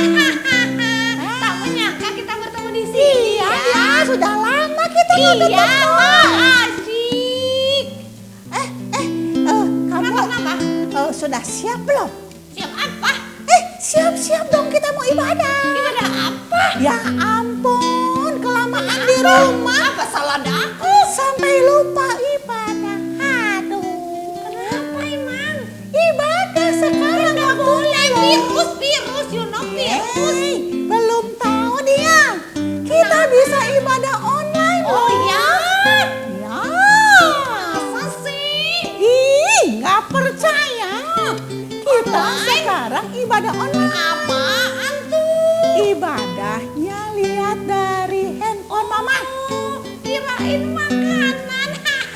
Tak menyangka kita bertemu di sini. Iya, sudah lama kita nggak ketemu. Iya, asik. Kamu Kenapa? sudah siap belum? Siap apa? Siap-siap dong kita mau ibadah. Ibadah apa? Ya ampun, kelamaan di rumah. Apa salah aku? Sampai lupa ibadah. Aduh. Kenapa emang? Ibadah sekarang Nggak boleh, virus, you know virus. Belum tahu dia. Kita bisa ibadah online. Oh ya? Ya. Masa sih? Ih, nggak percaya. Kita Online? sekarang ibadah online. Apaan tuh? Ibadahnya lihat dari handphone mama. Kirain makanan.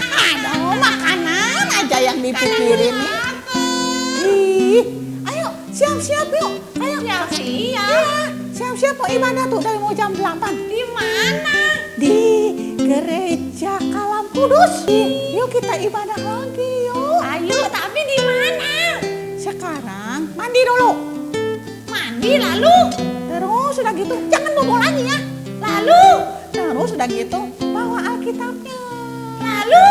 Ada makanan aja yang dipikirin nih. Ih, ayo siap-siap yuk. Ayo. Siap-siap. Iya, siap-siap mau ibadah tuh dari mau jam 8. Di mana? Di gereja Kalam Kudus. Yuk kita ibadah lagi yuk. Ayo, tapi di mana? Sekarang mandi dulu. Mandi lalu? Terus udah gitu jangan bobo lagi ya. Lalu? Terus udah gitu bawa Alkitabnya. Lalu?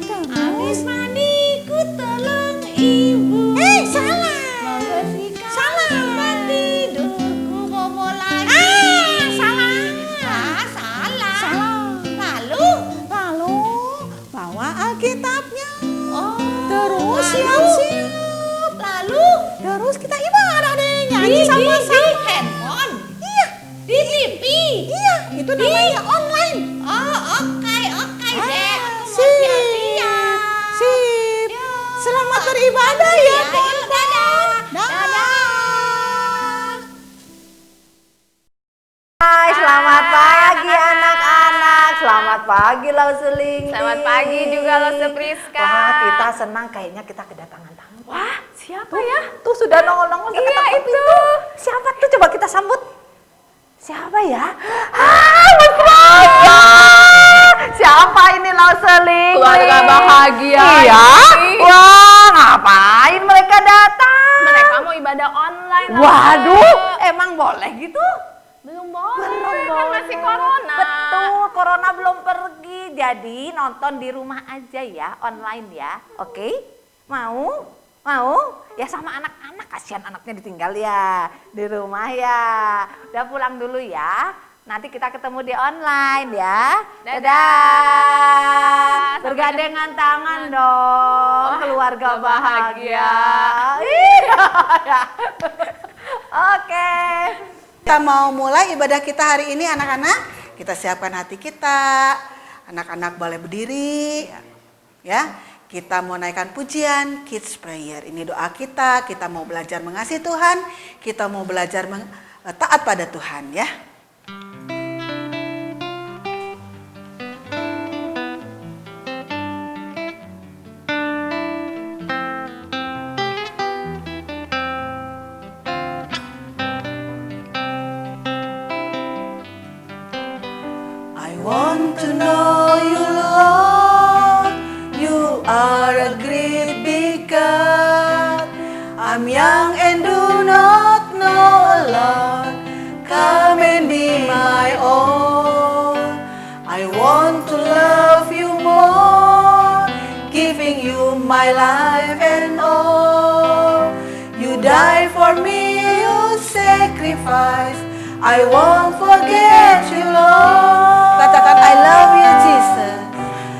Terus. Habis mandi ku tolong ibu. Salah. Membersihkan Salah. tempat tidurku bobo lagi. Salah. Salah. Salah. Lalu? Lalu bawa Alkitabnya. Oh. Terus Lalu? siap-siap. Lalu? Terus kita ibadah deh nyanyi Di sama-sama. handphone? Iya, Di TV? iya, itu namanya online. Oh, oke deh. Aku mau Sip. siap-siap. Sip. Yuk. Selamat beribadah ya. Yuk, dadah. Dadah. Hai, selamat pagi anak-anak. Selamat pagi Lauseling. Selamat pagi juga Lause Priska. Wah, kita senang kayaknya kita kedatangan tamu. Wah, siapa ya? Tuh sudah nongol-nongol Iya, ketok itu. pintu. Siapa tuh? Coba kita sambut. Siapa ya? Mas Raya. Siapa ini Lauseling? Keluarga bahagia Iya. ini. Wah, ngapain mereka datang? Mereka mau ibadah online. Waduh, emang boleh gitu? Belum boleh, Belum kan masih boleh. corona. Betul, corona belum pergi. Jadi nonton di rumah aja ya, online ya. Oke? Mau? Mau? Ya sama anak-anak, kasihan anaknya ditinggal ya. Di rumah ya. Udah pulang dulu ya. Nanti kita ketemu di online ya. Dadah. Bergandengan tangan dong, Wah, keluarga bahagia. bahagia. Iya. Oke. Kita mau mulai ibadah kita hari ini anak-anak. Kita siapkan hati kita. Anak-anak boleh berdiri. Ya, kita mau naikkan pujian Kids Prayer. Ini doa kita. Kita mau belajar mengasihi Tuhan. Kita mau belajar taat pada Tuhan ya. I want to know you, Lord. You are a great big God. I'm young and do not know a lot. Come and be my own. I want to love you more, giving you my life and all. You died for me, you sacrificed. I won't forget you, Lord. Katakan, I love you, Jesus.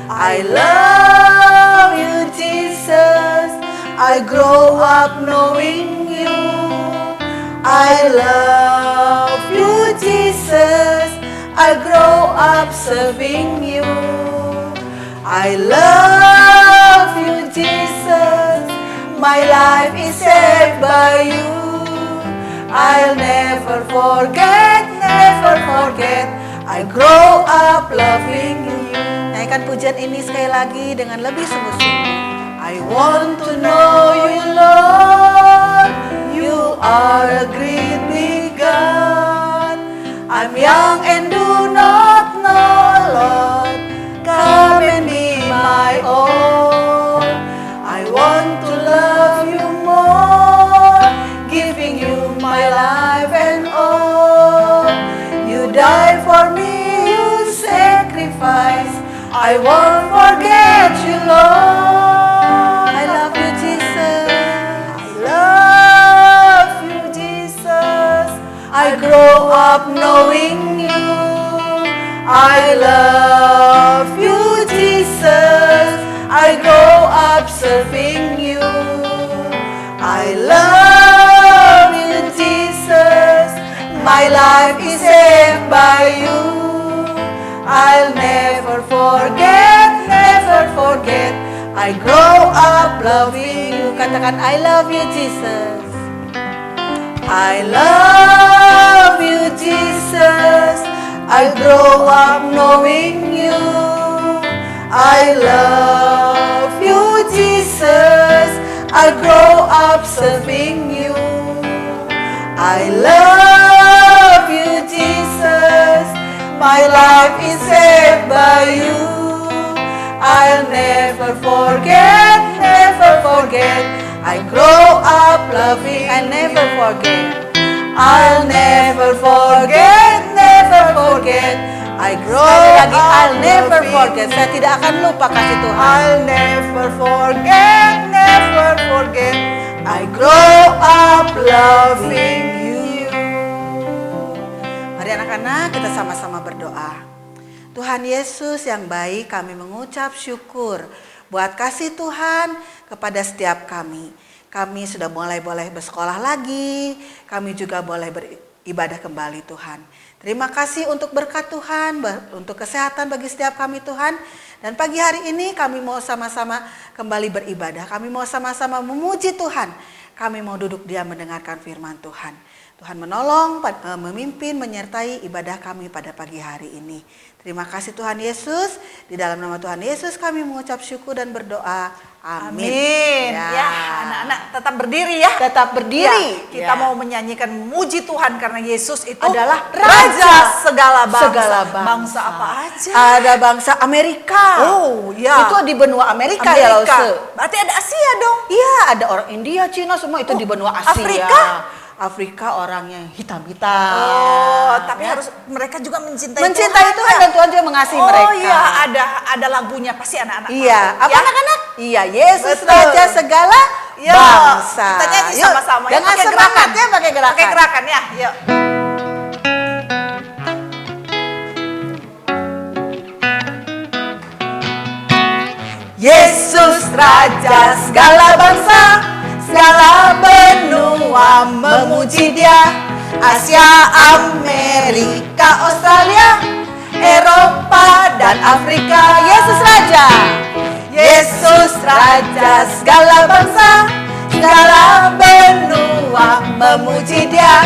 I love you, Jesus. I grow up knowing you. I love you, Jesus. I grow up serving you. I love you, Jesus. My life is saved by you. I'll never forget, never forget. I grow up loving you. Naikkan pujian ini sekali lagi dengan lebih sungguh-sungguh. I want to know you, Lord. You are a great big God. I'm young and do not know a lot. Come and be my own. I want to love you more, giving you my life and all. grow up knowing you. I love you, Jesus. I grow up serving you. I love you, Jesus. My life is saved by you. I'll never forget, never forget. I grow up loving you. Katakan, I love you, Jesus. I love you, Jesus. I grow up knowing you. I love you, Jesus. I grow up serving you. I love you, Jesus. My life is saved by you. I'll never forget, never forget. I grow up loving, I never forget. I'll never forget, never forget. I grow up I'll never forget. Saya tidak akan lupa kasih Tuhan. I'll never forget, never forget. I grow up loving you. Mari anak-anak kita sama-sama berdoa. Tuhan Yesus yang baik, kami mengucap syukur buat kasih Tuhan kepada setiap kami. Kami sudah boleh bersekolah lagi, kami juga boleh beribadah kembali Tuhan. Terima kasih untuk berkat Tuhan, untuk kesehatan bagi setiap kami Tuhan. Dan pagi hari ini kami mau sama-sama kembali beribadah, kami mau sama-sama memuji Tuhan. Kami mau duduk diam mendengarkan firman Tuhan. Tuhan menolong, memimpin, menyertai ibadah kami pada pagi hari ini. Terima kasih Tuhan Yesus. Di dalam nama Tuhan Yesus kami mengucap syukur dan berdoa. Amin. Ya, anak-anak tetap berdiri ya. Tetap berdiri. Ya, kita mau menyanyikan memuji Tuhan karena Yesus itu adalah Raja segala bangsa. Segala bangsa. Bangsa apa aja? Ada bangsa Amerika. Oh, ya. Itu di benua Amerika, ya, Lause. Berarti ada Asia dong. Iya, ada orang India, Cina, semua itu di benua Asia. Afrika? Afrika orangnya hitam-hitam. Oh, tapi harus mereka juga mencintai Tuhan dan Tuhan juga mengasihi mereka. Oh iya, ada lagunya pasti anak-anak. Iya, tahu. apa anak-anak? Iya, Yesus Betul. Raja segala bangsa. Kita nyanyi Yuk, sama-sama. Dengan Pakai semangat gerakan. ya, pakai gerakan. Pakai gerakan ya. Yuk. Yesus Raja segala bangsa, segala benua memuji Dia. Asia, Amerika, Australia, Eropa dan Afrika. Yesus Raja. Yesus Raja segala bangsa, segala benua memuji Dia.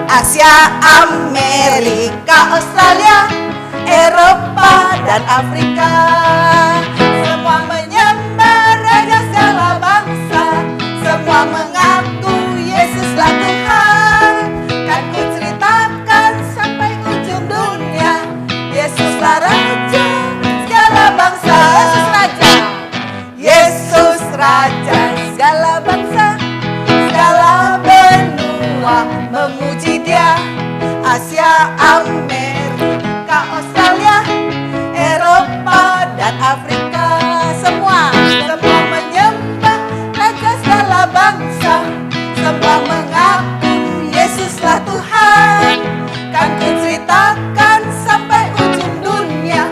Asia, Amerika, Australia, Eropa dan Afrika. Semua menyembah Raja segala bangsa, semua mengaku Yesuslah Tuhan. Kan ku ceritakan sampai ujung dunia, Yesuslah Raja segala bangsa. Yesus Raja. Yesus Raja segala bangsa, segala benua memuji Dia. Asia, Amerika, Australia, Eropa dan Afrika. Semua menyembah Raja segala bangsa, semua mengaku Yesuslah Tuhan. Kan ku ceritakan sampai ujung dunia,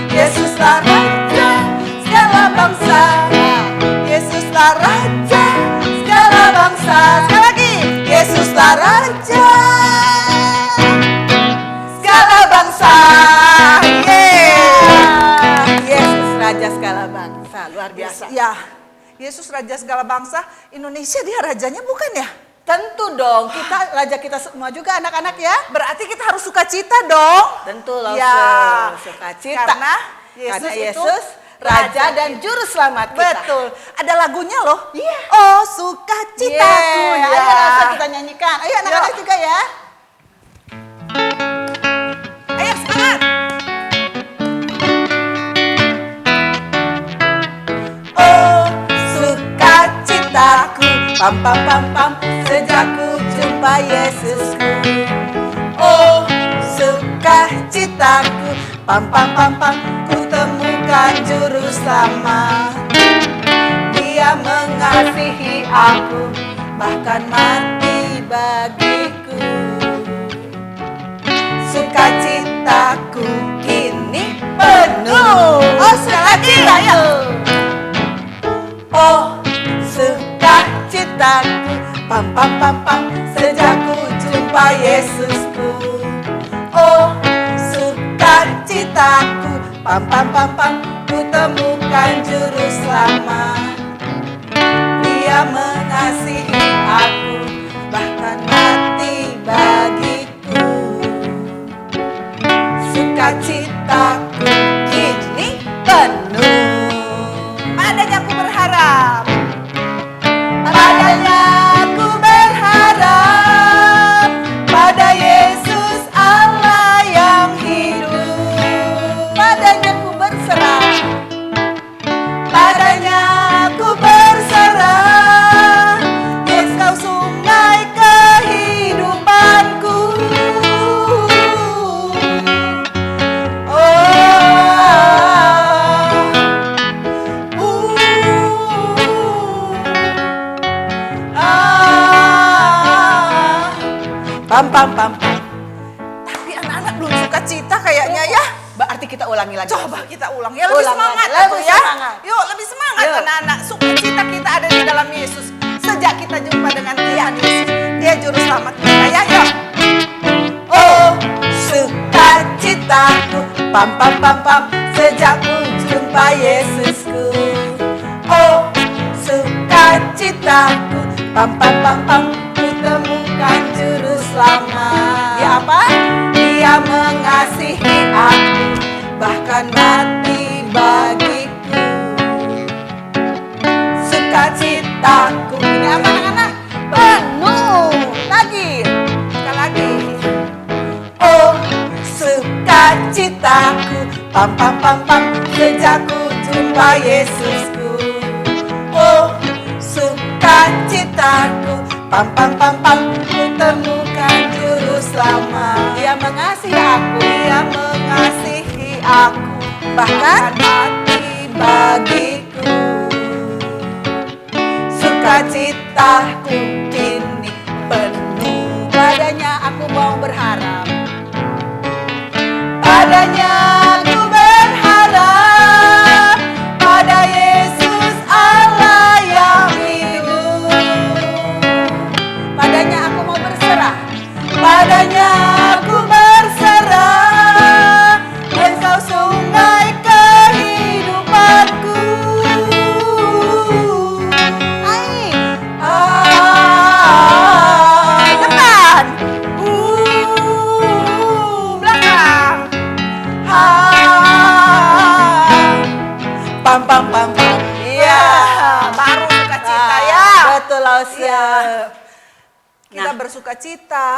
Yesuslah Raja segala bangsa. Yesuslah Raja segala bangsa. Sekali lagi, Yesuslah Raja segala bangsa. Yesus Raja segala bangsa, luar biasa. Ya, Yesus Raja segala bangsa. Indonesia dia rajanya bukan ya? Tentu dong, kita raja kita semua juga anak-anak ya. Berarti kita harus sukacita dong. Tentu loh, Ya, sukacita. karena Karena Yesus, Yesus itu Raja dan Juru Selamat kita. Betul. Ada lagunya loh. Iya. Oh, sukacitaku. Yeah. Ya. Ayo langsung kita nyanyikan. Ayo anak-anak Yuk. juga ya. Ayo semangat. Oh, sukacitaku, pam pam pam pam, sejak ku jumpa Yesusku. Oh, sukacitaku, pam pam pam pam, ku temukan Juru Selamat. Dia mengasihi aku, bahkan mati bagiku. sukacitaku kini penuh. Oh, sukacita ya. Oh, sukacitaku, pam pam pam pam, sejak ku jumpa Yesusku. Oh, sukacitaku, pam pam pam pam, ku temukan juru selamat. Dia mengasihi aku, bahkan mati bagiku. Sukacitaku kini penuh. Padanya ku berharap, padanya ku berharap, pada Yesus Allah yang hidup. Padanya ku berserah, padanya ku berserah. Yesus kau sungai kehidupanku. Pam pam pam pam. Tapi anak-anak belum suka cita kayaknya ya. Berarti kita ulangi lagi. Coba kita ulang ya, lebih Ulang semangat lagi, atuh lebih ya. semangat. Yuk lebih semangat Yuk. anak-anak. Sukacita kita ada di dalam Yesus. Sejak kita jumpa dengan Tuhan Yesus, Dia juru selamat kita ya. Yuk. Oh, sukacitaku, pam pam pam pam, sejak ku jumpa Yesusku. Oh, sukacitaku, pam pam pam pam, ku temukan juru selamat. Dia apa? Dia mengasihi aku, bahkan mati bagiku. Sukacitaku, ini apa anak-anak? Penuh. Lagi, sekali lagi. Oh, sukacitaku, pam pam pam pam, sejak ku jumpa Yesusku. Oh, sukacitaku, pam pam pam pam, ku temukan juru selamat. Dia mengasihi aku, dia mengasihi aku, bahkan mati bagiku. Sukacitaku kini penuh. Padanya aku mau berharap, padanya aku berharap, pada Yesus Allah yang hidup. Padanya aku mau berserah, padanya aku berserah. Engkau sungai kehidupanku. Depan. Belakang. Pam pam pam pam. Iya, baru sukacita ya. Betul Lausia. Iya. Kita Nah. bersukacita.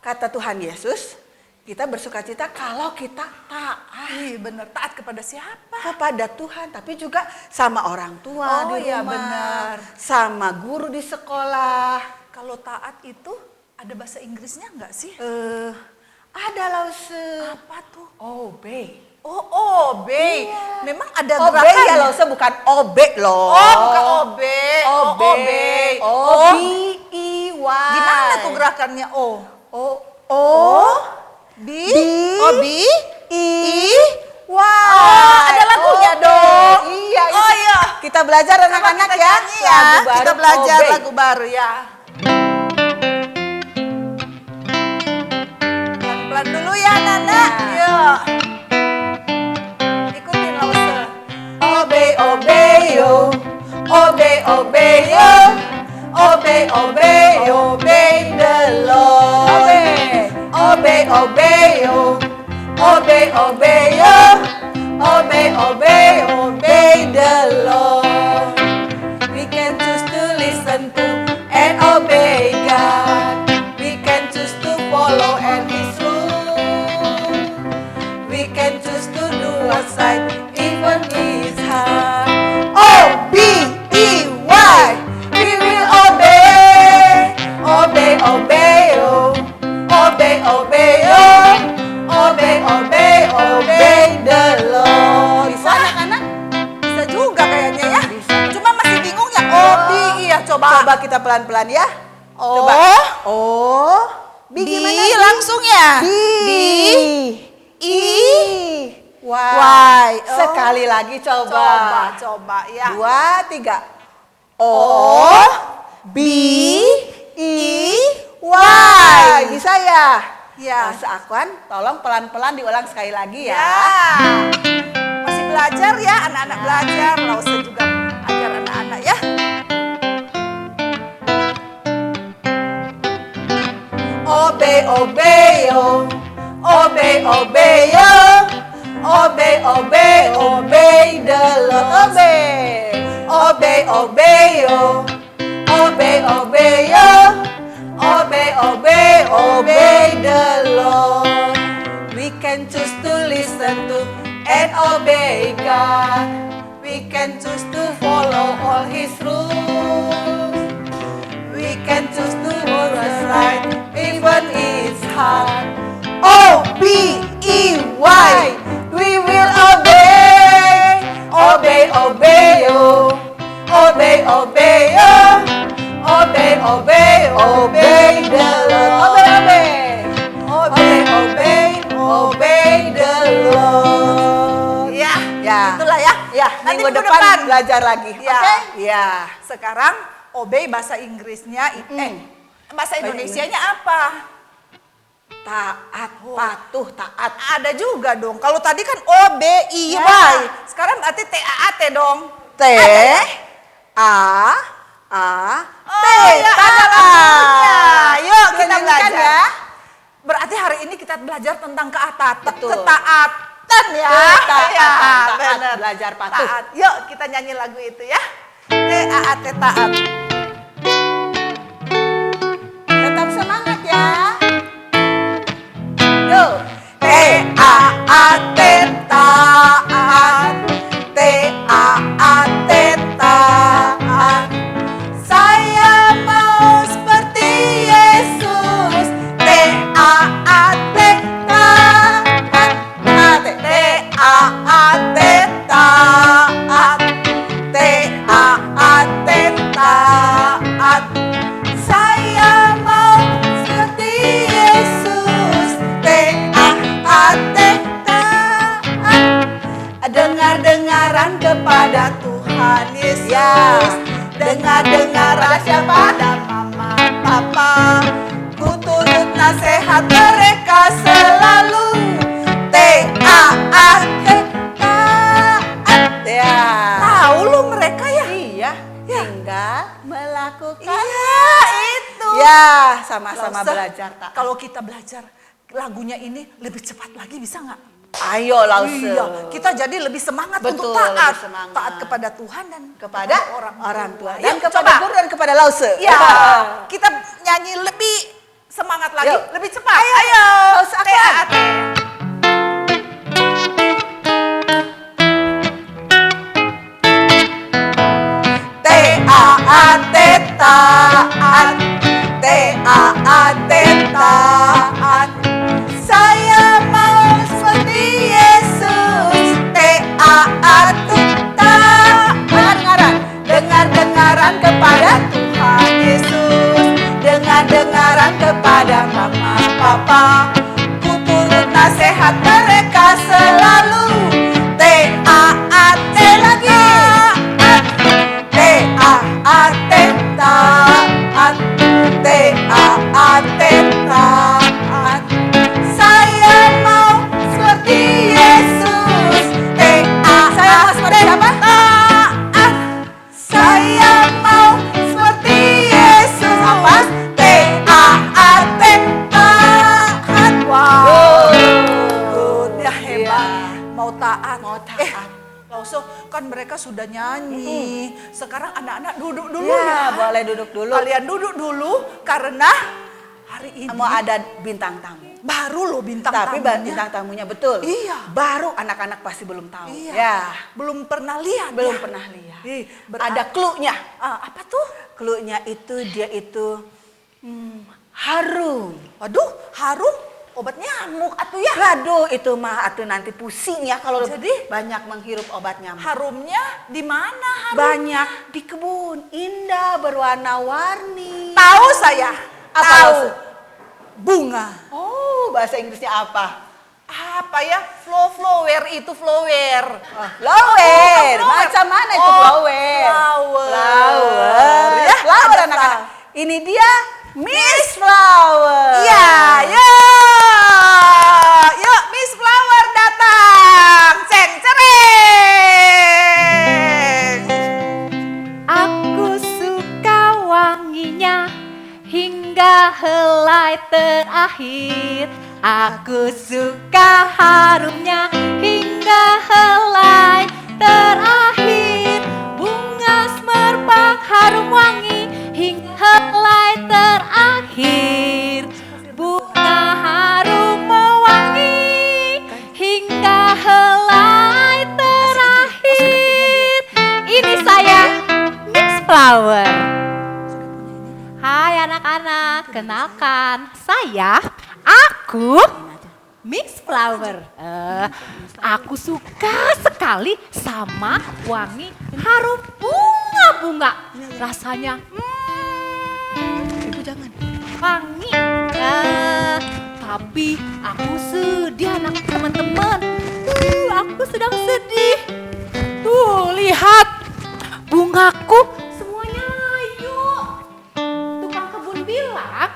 Kata Tuhan Yesus, kita bersukacita kalau kita taat Ih, bener, taat kepada siapa? kepada Tuhan, tapi juga sama orang tua Oh, di iya, rumah, benar. sama guru di sekolah. Kalau taat itu ada bahasa Inggrisnya nggak sih? Ada Lause. Apa tuh? Obey. Oh, obey. Memang ada Obey gerakan ya Lause, bukan obey loh. Oh, bukan obey. Oh, obey. Oh, O-B-E-Y. gimana tuh gerakannya? Oh. B, I, Y. ada lagunya dong. Iya. Oh iya. Kita belajar Coba anak-anak kita ya. nyanyi ya. Lagu baru, Kita belajar obey. lagu baru ya. Pelan-pelan dulu ya, Nana. Yuk. Ikutin Lause. Obey, obey yo. Obey, obey yo. Obey, obey, obey the Lord. Obey, obey yo. Obey, obey yo. Obey, obey, obey the Lord. We can choose to listen to and obey God. We can choose to follow and His rule. We can choose to do what's right, even His heart. O-B-E-Y. We will obey. Obey, obey, oh. Obey, obey, oh. Obey, obey, obey the Lord. Bisa anak-anak? Bisa juga kayaknya ya. Bisa. Cuma masih bingung ya. Obi, iya coba. Coba kita pelan-pelan ya. Oh. Coba. Oh. Bi gimana, Bi? langsung ya. Bi. Y. Sekali lagi coba. Coba ya. 2, 3. O, B, I, Y. Bisa ya? Ya. Seakuan, tolong pelan-pelan diulang sekali lagi ya. Ya. Masih belajar ya, anak-anak belajar. Lause juga ajar anak-anak ya. Obey, obey, yo. Obey, obey, yo. Obey, obey, obey the Lord. Obey, obey, obey, yo. Obey, obey, yo. Obey, obey, obey the Lord. We can choose to listen to and obey God. We can choose to follow all His rules. We can choose to do what's right, even it's hard. O-B-E-Y, we will obey. Obey, obey, oh. Obey, obey, oh. Obey, obey, obey the Lord. Obey, obey. Obey, obey, obey the Lord. Ya, Ya. itulah ya. Ya, Nanti minggu minggu depan depan. belajar lagi. Ya. Oke? Ya. Sekarang obey bahasa Inggrisnya, bahasa Indonesianya apa? Taat, patuh, taat. Ada juga dong. Kalau tadi kan O-B-I-Y. Ya. Sekarang berarti T-A-A-T dong. T, A, T. ya, ada lagunya. Yuk kita Nyanyikan belajar. ya. Berarti hari ini kita belajar tentang Betul. ketaatan ya. Taat, Ya, taat, benar. belajar patuh. Taat. Yuk kita nyanyi lagu itu ya. T-A-A-T, taat. Tetap semangat ya. Yuk. T-A-A-T, taat. T-A-A-T, taat. Saya mau seperti Yesus. T-A-A-T, taat. T-A-A-T, taat. T-A-A-T, taat. Saya mau seperti Yesus. T-A-A-T, taat. Dengar-dengaran kepada Tuhan Yesus. Dengar-dengaran kepada mama, papa. Ku turut nasihat mereka selalu. T-A-A-T, taat. Ya. Tahu lu mereka ya? Iya, tinggal melakukan. Iya, itu. Ya, sama-sama Lause, belajar taat. Kalau kita belajar lagunya ini lebih cepat lagi bisa nggak? Ayo Lause. Iya, kita jadi lebih semangat Betul, untuk taat. lebih semangat. Taat kepada Tuhan dan Kepada orang tua. Yuk, Dan kepada coba. guru dan kepada Lause. Ya, kita nyanyi lebih semangat lagi, Yuk. lebih cepat. Ayo, Lause, aku. T-A-A-T. T-A-A-T, taat. T-A-A-T, taat. Saya mau seperti Yesus. T-A-A-T, taat. Dengar-dengaran kepada Tuhan Yesus. Dengar-dengaran kepada mama, papa. Ku turut nasihat mereka selalu. T-A-A-T lagi. T-A-A-T, taat. T-A-A-T, taat. Saya mau seperti Yesus. T-A-A-T, taat. Saya mau seperti Yesus. Apa? T-A-A-T, taat. Wow. Good, ya hebat. Mau taat. Mau taat. Lause, kan mereka sudah nyanyi. Sekarang anak-anak duduk dulu Ya, ya. boleh duduk dulu. Kalian duduk dulu karena hari ini Mau ada bintang tamu. baru loh bintang Tapi tamunya. bintang tamunya betul. Iya. Baru anak-anak pasti belum tahu. Iya. Ya. Belum pernah lihat. Belum ya? pernah lihat. Ih, Ada clue-nya. apa tuh? Clue-nya itu dia itu harum. Waduh, harum obat nyamuk atuh ya. Aduh, itu mah atuh nanti pusing ya kalau Jadi? banyak menghirup obat nyamuk. Harumnya di mana harum? Banyak di kebun, indah berwarna-warni. Tahu saya. Apa, Tahu. Lause? Bunga. Oh, bahasa Inggrisnya apa? Apa ya? Flower itu flower. Flower, macam mana itu flower? Flower. Ya, flower ada anak-anak. Ini dia Miss Flower. Iya, yuk Miss Flower datang. Ceng cereng. Aku suka wanginya hingga helai terakhir. Aku suka harumnya hingga helai terakhir. Bunga semerbak harum wangi hingga helai terakhir. Bunga harum mewangi hingga helai terakhir. Ini saya Miss Flower. Hai anak-anak, kenalkan aku Miss Flower. Aku suka sekali sama wangi harum bunga-bunga. Rasanya Ibu jangan. wangi. Tapi aku sedih anak teman-teman. Aku sedang sedih. Tuh lihat bungaku semuanya layu. Tukang kebun bilang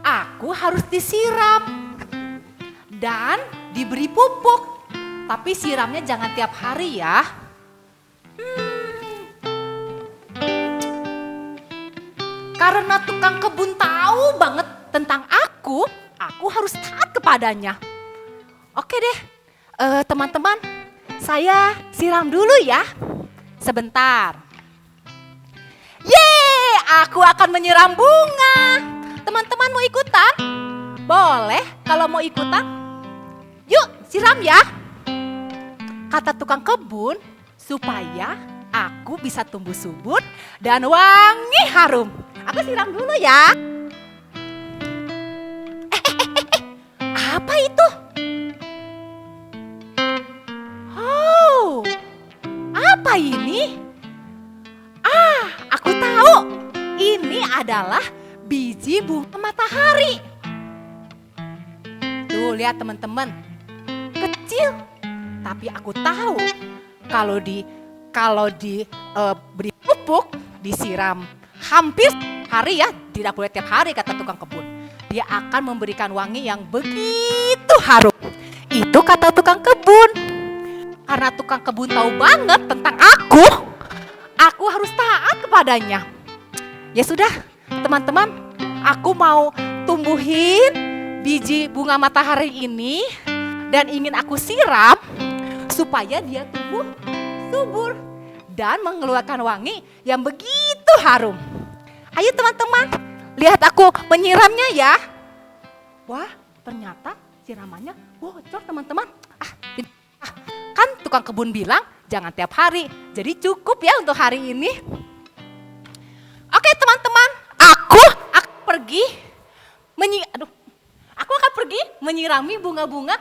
aku harus disiram dan diberi pupuk. Tapi siramnya jangan tiap hari ya. Karena tukang kebun tahu banget tentang aku harus taat kepadanya. Oke deh, teman-teman, saya siram dulu ya. Sebentar. Yeay, aku akan menyiram bunga. Teman-teman mau ikutan? Boleh kalau mau ikutan. Yuk siram ya. Kata tukang kebun supaya aku bisa tumbuh subur dan wangi harum. Aku siram dulu ya. Apa itu? Oh, apa ini? Aku tahu. Ini adalah biji bunga matahari. Tuh lihat teman-teman, kecil. Tapi aku tahu kalau beri pupuk, disiram hampir hari ya, tidak boleh tiap hari kata tukang kebun. Dia akan memberikan wangi yang begitu harum. Itu kata tukang kebun. Karena tukang kebun tahu banget tentang aku harus taat kepadanya. Ya sudah, teman-teman, aku mau tumbuhin biji bunga matahari ini dan ingin aku siram supaya dia tumbuh subur dan mengeluarkan wangi yang begitu harum. Ayo teman-teman, lihat aku menyiramnya ya. Wah, ternyata siramannya bocor teman-teman. Kan tukang kebun bilang jangan tiap hari, jadi cukup ya untuk hari ini. Oke teman-teman, aku akan pergi menyirami bunga-bunga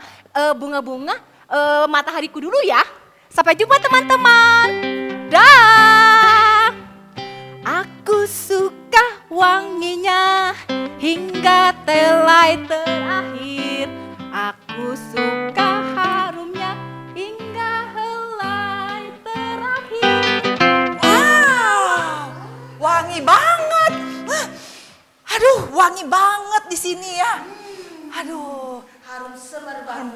matahariku dulu ya. Sampai jumpa teman-teman. Dah. Aku suka wanginya hingga helai terakhir. Aku suka harumnya hingga helai terakhir. Wow, wangi banget. Aduh, wangi banget di sini ya. Aduh, Harum semerbak.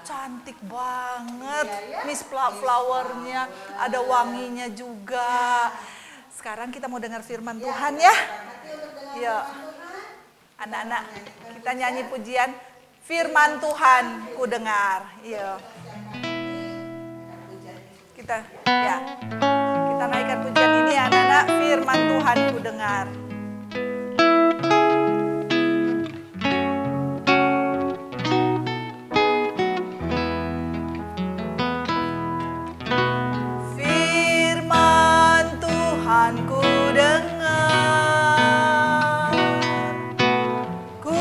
cantik banget. Miss Flower-nya ada wanginya juga. Sekarang kita mau dengar firman Tuhan ya. Yuk, anak-anak, kita nyanyi pujian firman Tuhan ku dengar. Yuk. Kita naikkan pujian ini ya anak-anak, firman Tuhan ku dengar. Firman Tuhan ku dengar, ku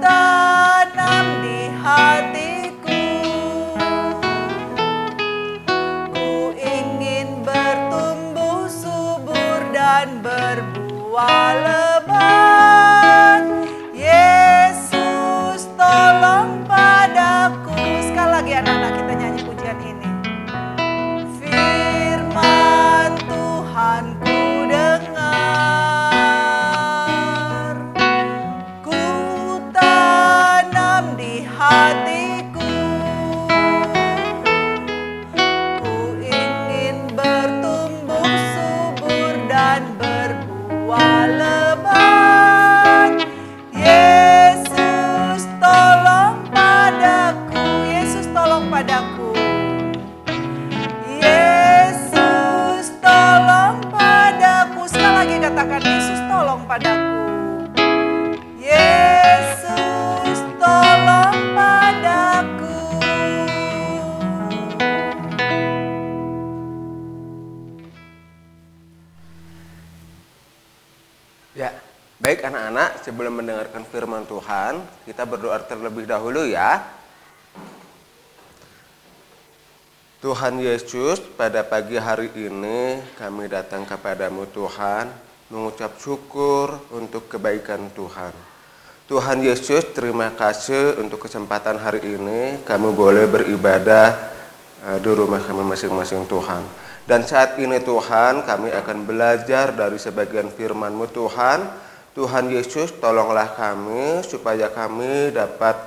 tanam di hatiku, ku ingin bertumbuh subur dan berbuah hatiku. Ku ingin bertumbuh subur dan berbuah lebat. Yesus tolong padaku, Yesus tolong padaku. Yesus tolong padaku. Sekali lagi katakan, Yesus tolong padaku. Yesus tolong padaku. Ya, baik anak-anak, sebelum mendengarkan firman Tuhan, kita berdoa terlebih dahulu ya. Tuhan Yesus, pada pagi hari ini kami datang kepadamu Tuhan, mengucap syukur untuk kebaikan Tuhan. Tuhan Yesus, terima kasih untuk kesempatan hari ini kami boleh beribadah di rumah kami masing-masing Tuhan. Dan saat ini Tuhan, kami akan belajar dari sebagian firman-Mu Tuhan. Tuhan Yesus, tolonglah kami supaya kami dapat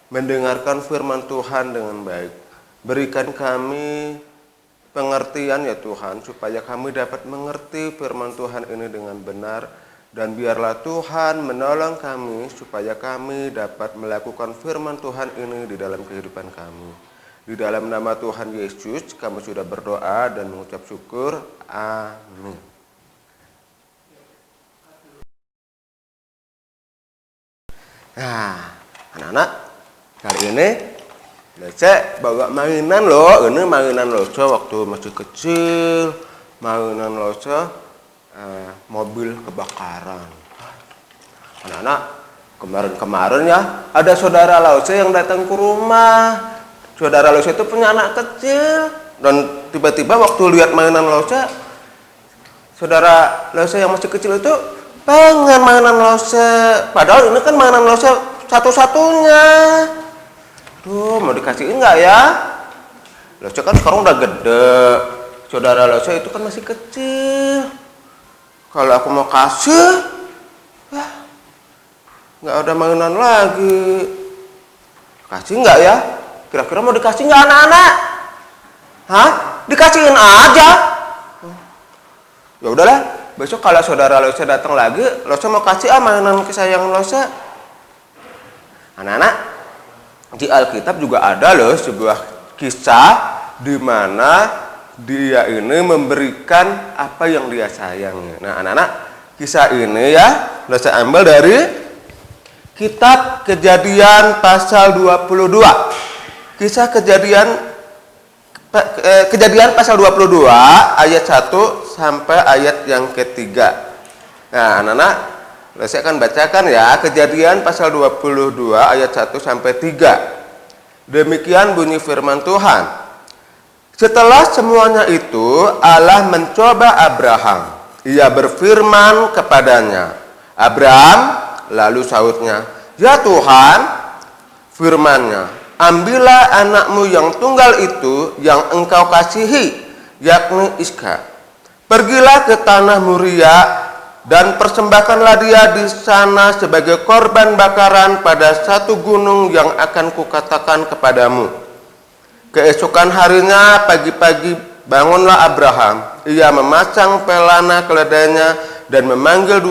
mendengarkan firman Tuhan dengan baik. Berikan kami pengertian ya Tuhan, supaya kami dapat mengerti firman Tuhan ini dengan benar. Dan biarlah Tuhan menolong kami supaya kami dapat melakukan firman Tuhan ini di dalam kehidupan kami. Di dalam nama Tuhan Yesus kami sudah berdoa dan mengucap syukur. Amin. Nah, anak-anak, kali ini saya bawa mainan loh. Ini mainan Losa waktu masih kecil. Mainan Losa mobil kebakaran. Anak-anak, kemarin-kemarin ya ada saudara Losa yang datang ke rumah. Saudara Losa itu punya anak kecil. Dan tiba-tiba waktu lihat mainan Losa, saudara Losa yang masih kecil itu pengen mainan Losa. Padahal ini kan mainan Losa satu-satunya. Duh, mau dikasihin nggak ya? Losa kan sekarang udah gede. Saudara Losa itu kan masih kecil. Kalau aku mau kasih, nggak ada mainan lagi. Kasih nggak ya? Kira-kira mau dikasih nggak anak-anak? Hah? Dikasihin aja. Ya udahlah. Besok kalau saudara Losa datang lagi, Losa mau kasih mainan kesayangan Losa. Anak-anak, di Alkitab juga ada loh sebuah kisah di mana dia ini memberikan apa yang dia sayangi. Nah, anak-anak, kisah ini ya saya ambil dari kitab Kejadian pasal 22. Kisah Kejadian pasal 22 ayat 1 sampai ayat yang ketiga. Nah, anak-anak, saya akan bacakan ya Kejadian pasal 22 ayat 1 sampai 3. Demikian bunyi firman Tuhan. Setelah semuanya itu Allah mencoba Abraham. Ia berfirman kepadanya, Abraham, lalu sautnya, ya Tuhan, firman-Nya, ambillah anakmu yang tunggal itu yang engkau kasihi, yakni Ishak. Pergilah ke tanah Moria dan persembahkanlah dia di sana sebagai korban bakaran pada satu gunung yang akan kukatakan kepadamu. Keesokan harinya pagi-pagi bangunlah Abraham. Ia memasang pelana keledainya dan memanggil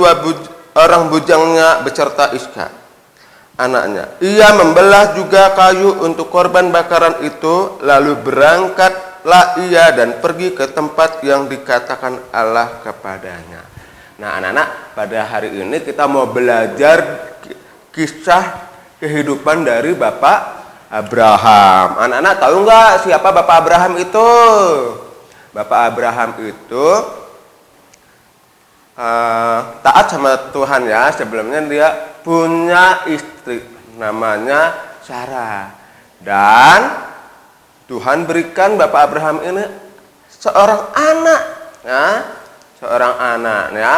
orang bujangnya beserta Ishak, anaknya. Ia membelah juga kayu untuk korban bakaran itu, lalu berangkatlah ia dan pergi ke tempat yang dikatakan Allah kepadanya. Nah, anak-anak, pada hari ini kita mau belajar kisah kehidupan dari Bapak Abraham. Anak-anak tahu nggak siapa Bapak Abraham itu? Bapak Abraham itu taat sama Tuhan ya. Sebelumnya dia punya istri namanya Sarah. Dan Tuhan berikan Bapak Abraham ini seorang anak. Ya, seorang anak ya.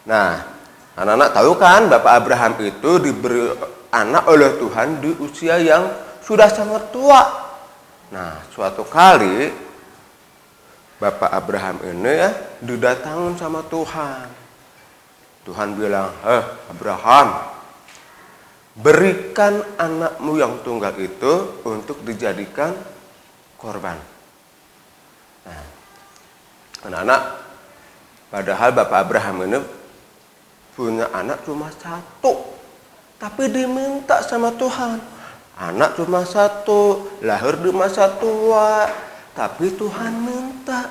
Nah, anak-anak tahu kan Bapak Abraham itu diberi anak oleh Tuhan di usia yang sudah sangat tua. Nah, suatu kali Bapak Abraham ini ya didatangin sama Tuhan. Tuhan bilang, Abraham, berikan anakmu yang tunggal itu untuk dijadikan korban. Nah, anak-anak, padahal Bapak Abraham ini punya anak cuma satu, tapi diminta sama Tuhan. Anak cuma satu, lahir di masa tua, tapi Tuhan minta.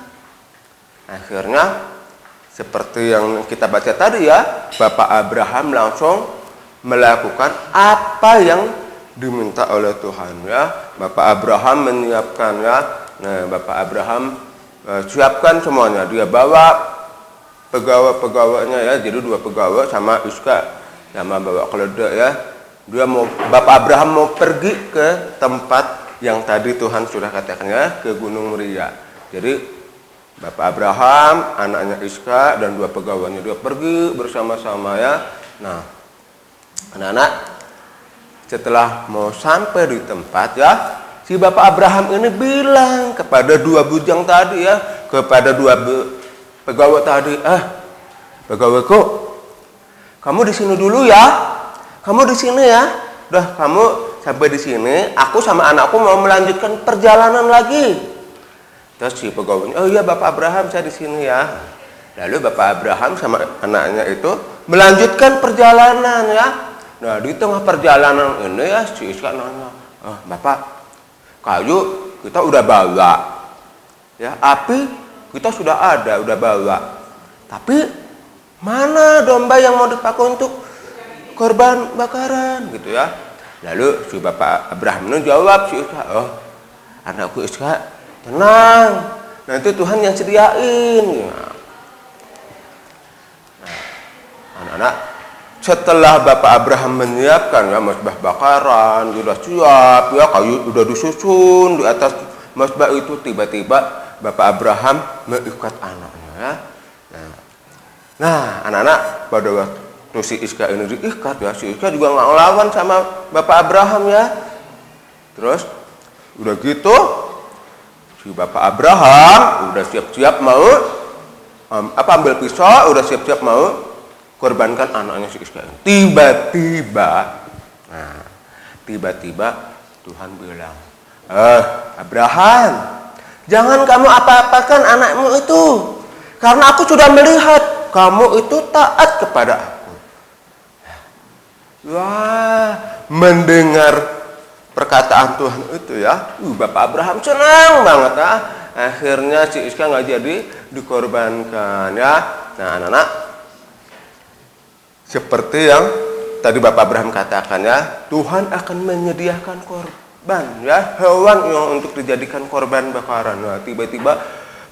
Akhirnya seperti yang kita baca tadi ya, Bapak Abraham langsung melakukan apa yang diminta oleh Tuhan ya. Bapak Abraham menyiapkan ya. Nah, Bapak Abraham siapkan semuanya. Dia bawa pegawai-pegawainya ya. Jadi 2 pegawai sama Iska, sama bawa keledai ya. Bapak Abraham mau pergi ke tempat yang tadi Tuhan sudah katakan ya, ke Gunung Moria. Jadi Bapak Abraham, anaknya Iska dan 2 pegawainya dia pergi bersama-sama ya. Nah, anak-anak, setelah mau sampai di tempat ya, si Bapak Abraham ini bilang kepada 2 bujang tadi ya, kepada 2 pegawai tadi, pegawaiku, kamu di sini dulu ya. Kamu di sini ya. Udah, kamu sampai di sini, aku sama anakku mau melanjutkan perjalanan lagi. Terus si pegawainya, oh iya Bapak Abraham, saya di sini ya. Lalu Bapak Abraham sama anaknya itu melanjutkan perjalanan ya. Nah, di tengah perjalanan ini ya, si Iska nanya, Bapak, kayu kita udah bawa ya, api kita sudah ada, udah bawa, tapi mana domba yang mau dipakai untuk korban bakaran gitu ya. Lalu si Bapak Abraham ini jawab si Iska, anakku Iska, tenang, nanti Tuhan yang sediain. Nah, anak-anak, setelah Bapak Abraham menyiapkan ya mazbah bakaran, sudah siap ya, kayu sudah disusun di atas mazbah itu, tiba-tiba Bapak Abraham mengikat anaknya ya. Nah, anak-anak, pada waktu si Iska ini diikat ya, si Iska juga nggak ngelawan sama Bapak Abraham ya. Terus udah gitu si Bapak Abraham udah siap-siap mau ambil pisau, udah siap-siap mau korbankan anaknya si Iska ini. Tiba-tiba Tuhan bilang, Abraham, jangan kamu apa-apakan anakmu itu, karena aku sudah melihat kamu itu taat kepada aku. Wah, mendengar perkataan Tuhan itu ya, Bapak Abraham senang banget ya. Akhirnya si Iska nggak jadi dikorbankan ya. Nah, anak-anak, seperti yang tadi Bapak Abraham katakan ya, Tuhan akan menyediakan korban ya, hewan yang untuk dijadikan korban bakaran. Nah, tiba-tiba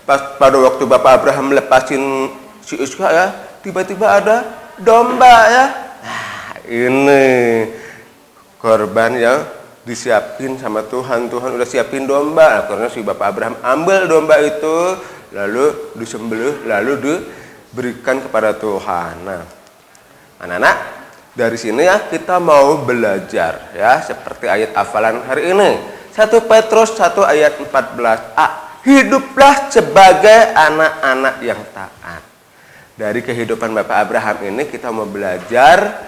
pada waktu Bapak Abraham melepasin si Iska ya, tiba-tiba ada domba ya. Ini korban yang disiapin sama Tuhan. Tuhan udah siapin domba. Akhirnya si Bapak Abraham ambil domba itu, lalu disembelih, lalu diberikan kepada Tuhan. Nah, anak-anak, dari sini ya kita mau belajar ya, seperti ayat hafalan hari ini. 1 Petrus 1 ayat 14a. Hiduplah sebagai anak-anak yang taat. Dari kehidupan Bapak Abraham ini kita mau belajar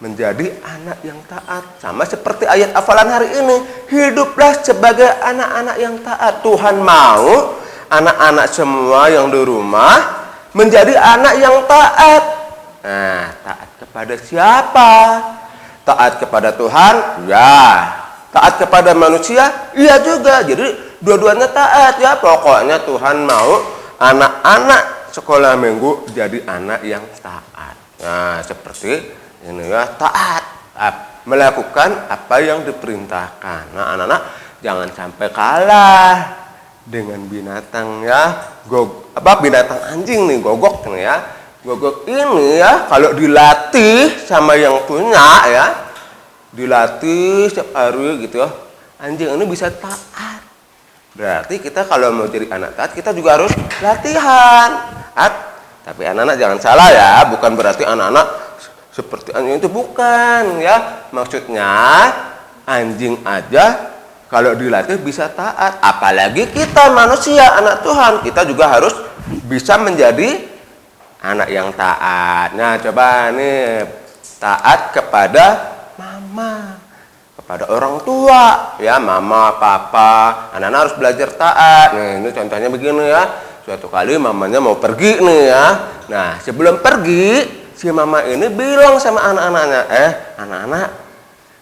menjadi anak yang taat. Sama seperti ayat hafalan hari ini. Hiduplah sebagai anak-anak yang taat. Tuhan mau anak-anak semua yang di rumah menjadi anak yang taat. Nah, taat kepada siapa? Taat kepada Tuhan? Ya. Taat kepada manusia? Iya juga. Jadi dua-duanya taat ya. Pokoknya Tuhan mau anak-anak sekolah minggu jadi anak yang taat. Nah, seperti ini ya, taat, melakukan apa yang diperintahkan. Nah, anak-anak, jangan sampai kalah dengan binatang ya, binatang anjing nih, gogok nih ya. Gogok ini ya, kalau dilatih sama yang punya ya, dilatih setiap hari gitu ya, anjing ini bisa taat. Berarti kita kalau mau jadi anak taat, kita juga harus latihan. Tapi anak-anak jangan salah ya, bukan berarti anak-anak seperti anjing itu, bukan ya. Maksudnya anjing aja kalau dilatih bisa taat. Apalagi kita manusia, anak Tuhan, kita juga harus bisa menjadi anak yang taat. Nah, coba nih, taat kepada mama. mama, kepada orang tua, ya mama, papa. Anak-anak harus belajar taat. Nih, ini contohnya begini ya. Suatu kali mamanya mau pergi nih ya. Nah, sebelum pergi, si mama ini bilang sama anak-anaknya, anak-anak,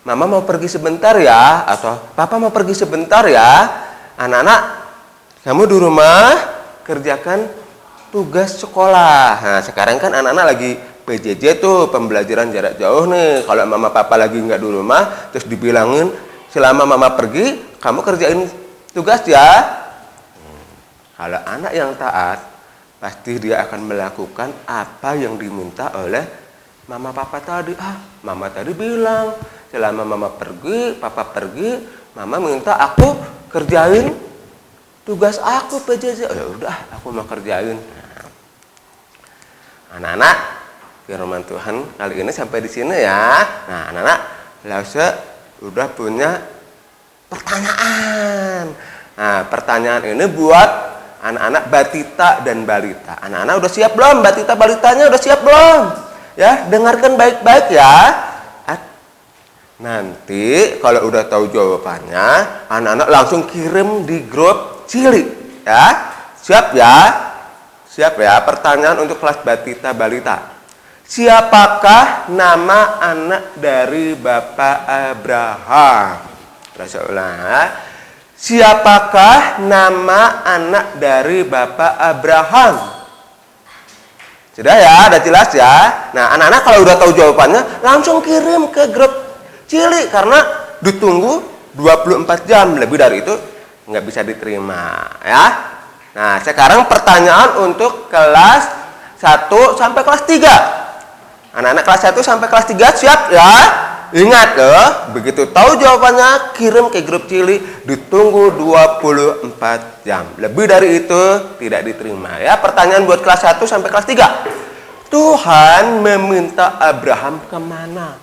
mama mau pergi sebentar ya, atau papa mau pergi sebentar ya. Anak-anak, kamu di rumah kerjakan tugas sekolah. Nah, sekarang kan anak-anak lagi PJJ tuh, pembelajaran jarak jauh nih. Kalau mama papa lagi nggak di rumah, terus dibilangin selama mama pergi, kamu kerjain tugas ya. Kalau anak yang taat, pasti dia akan melakukan apa yang diminta oleh mama papa tadi. Mama tadi bilang selama mama pergi, papa pergi, mama minta aku kerjain tugas aku PJJ. Ya udah, aku mau kerjain. Anak-anak, firman Tuhan kali ini sampai di sini ya. Nah, anak-anak, Lause udah punya pertanyaan. Nah, pertanyaan ini buat anak-anak batita dan balita. Anak-anak udah siap belum? Batita balitanya udah siap belum? Ya, dengarkan baik-baik ya. Nanti kalau udah tahu jawabannya, anak-anak langsung kirim di grup Cili ya. Siap ya? Siap ya? Pertanyaan untuk kelas batita balita. Siapakah nama anak dari Bapak Abraham? Rasulullah. Siapakah nama anak dari Bapak Abraham? Sudah ya, udah jelas ya. Nah, anak-anak kalau udah tahu jawabannya, langsung kirim ke grup Cili karena ditunggu 24 jam. Lebih dari itu nggak bisa diterima ya. Nah, sekarang pertanyaan untuk kelas 1 sampai kelas 3. Anak-anak kelas 1 sampai kelas 3 siap ya? Ingat loh, begitu tahu jawabannya kirim ke grup Cili, ditunggu 24 jam. Lebih dari itu tidak diterima ya. Pertanyaan buat kelas 1 sampai kelas 3. Tuhan meminta Abraham kemana?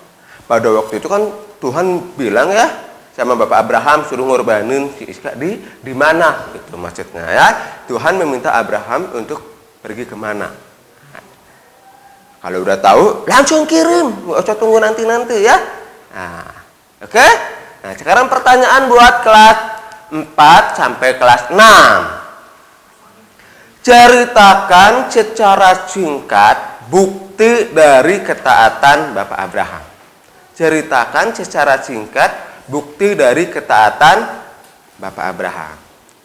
Pada waktu itu kan Tuhan bilang ya sama Bapak Abraham suruh ngorbanin si Ishak di mana? Itu maksudnya ya. Tuhan meminta Abraham untuk pergi kemana? Kalau udah tahu, langsung kirim. Nggak usah tunggu nanti-nanti ya. Nah, oke? Nah, sekarang pertanyaan buat kelas 4 sampai kelas 6. Ceritakan secara singkat bukti dari ketaatan Bapak Abraham. Ceritakan secara singkat bukti dari ketaatan Bapak Abraham.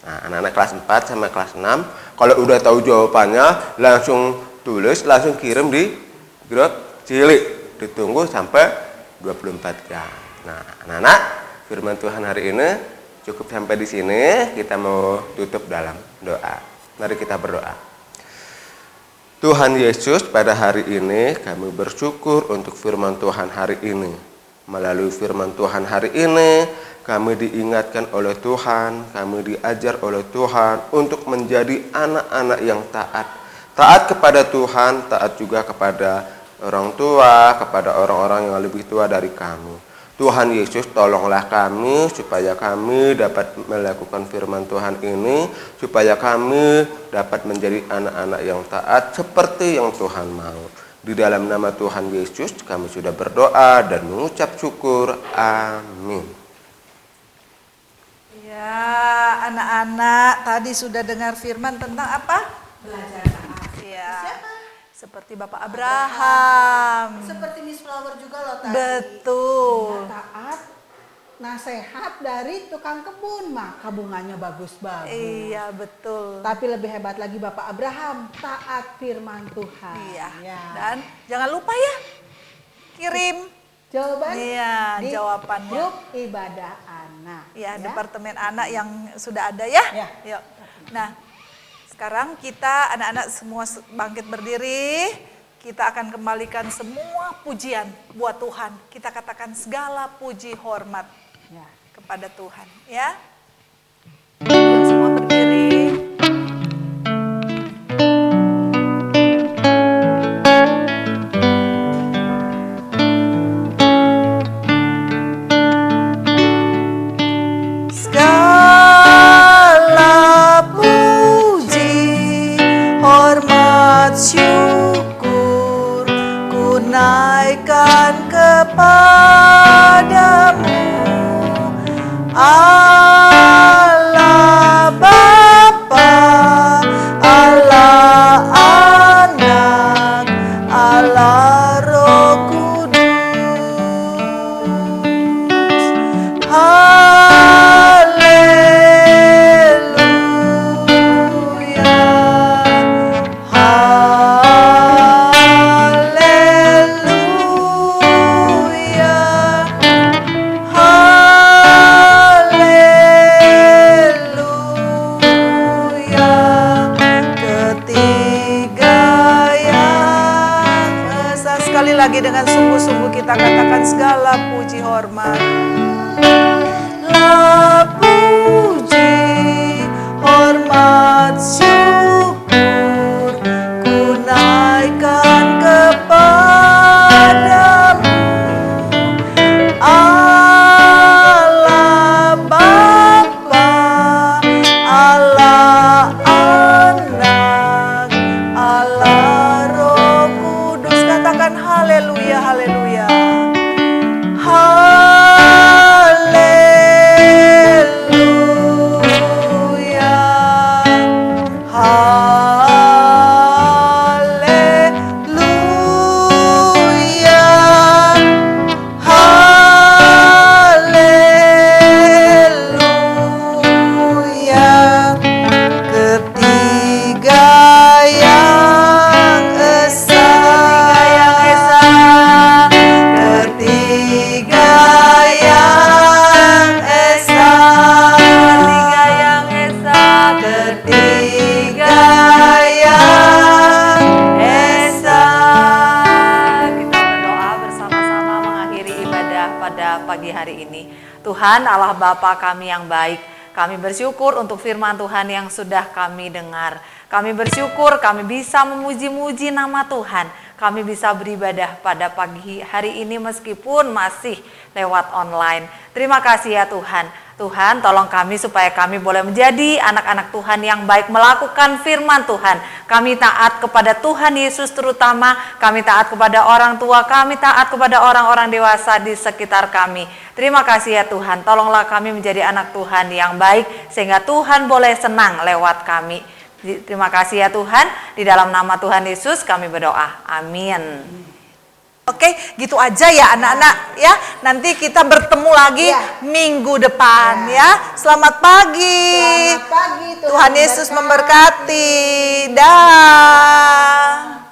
Nah, anak-anak kelas 4 sama kelas 6, kalau udah tahu jawabannya, langsung tulis, langsung kirim di grup Cili. Ditunggu sampai 24 jam. Nah, anak-anak, firman Tuhan hari ini cukup sampai di sini. Kita mau tutup dalam doa. Mari kita berdoa. Tuhan Yesus, pada hari ini kami bersyukur untuk firman Tuhan hari ini. Melalui firman Tuhan hari ini, kami diingatkan oleh Tuhan, kami diajar oleh Tuhan untuk menjadi anak-anak yang taat. Taat kepada Tuhan, taat juga kepada orang tua, kepada orang-orang yang lebih tua dari kami. Tuhan Yesus, tolonglah kami supaya kami dapat melakukan firman Tuhan ini, supaya kami dapat menjadi anak-anak yang taat seperti yang Tuhan mau. Di dalam nama Tuhan Yesus kami sudah berdoa dan mengucap syukur. Amin. Ya, anak-anak tadi sudah dengar firman tentang apa? Belajar taat. Ya. Seperti Bapak Abraham. Seperti Miss Flower juga loh tadi. Betul. Taat, nasehat dari tukang kebun, maka bunganya bagus-bagus. Iya, betul. Tapi lebih hebat lagi Bapak Abraham, taat firman Tuhan. Iya. Ya. Dan jangan lupa ya, kirim Jawaban di jawabannya. grup ibadah anak. Ya, departemen anak yang sudah ada ya. Ya. Yuk. Nah, sekarang kita anak-anak semua bangkit berdiri. Kita akan kembalikan semua pujian buat Tuhan. Kita katakan segala puji hormat Ya. kepada Tuhan, ya. Semua berdiri. Segala puji, hormat, syukur ku naikkan kepada Sekali lagi dengan sungguh-sungguh kita katakan segala puji hormat. La puji hormat syukur ku naikkan kepadamu, Allah Bapa, Allah Anak, Allah Roh Kudus. Katakan haleluya, haleluya. Haleluya. Haleluya. Haleluya. Ketiga yang esa, ketiga yang esa, ketiga yang esa, ketiga yang esa. Kita berdoa bersama-sama mengakhiri ibadah pada pagi hari ini. Tuhan Allah Bapa kami yang baik, kami bersyukur untuk firman Tuhan yang sudah kami dengar. Kami bersyukur kami bisa memuji-muji nama Tuhan. Kami bisa beribadah pada pagi hari ini meskipun masih lewat online. Terima kasih ya Tuhan. Tuhan tolong kami supaya kami boleh menjadi anak-anak Tuhan yang baik melakukan firman Tuhan. Kami taat kepada Tuhan Yesus terutama, kami taat kepada orang tua, kami taat kepada orang-orang dewasa di sekitar kami. Terima kasih ya Tuhan, tolonglah kami menjadi anak Tuhan yang baik sehingga Tuhan boleh senang lewat kami. Terima kasih ya Tuhan, di dalam nama Tuhan Yesus kami berdoa. Amin. Oke, gitu aja ya anak-anak ya. Nanti kita bertemu lagi minggu depan ya. Selamat pagi. Selamat pagi, Tuhan Yesus memberkati. Dah.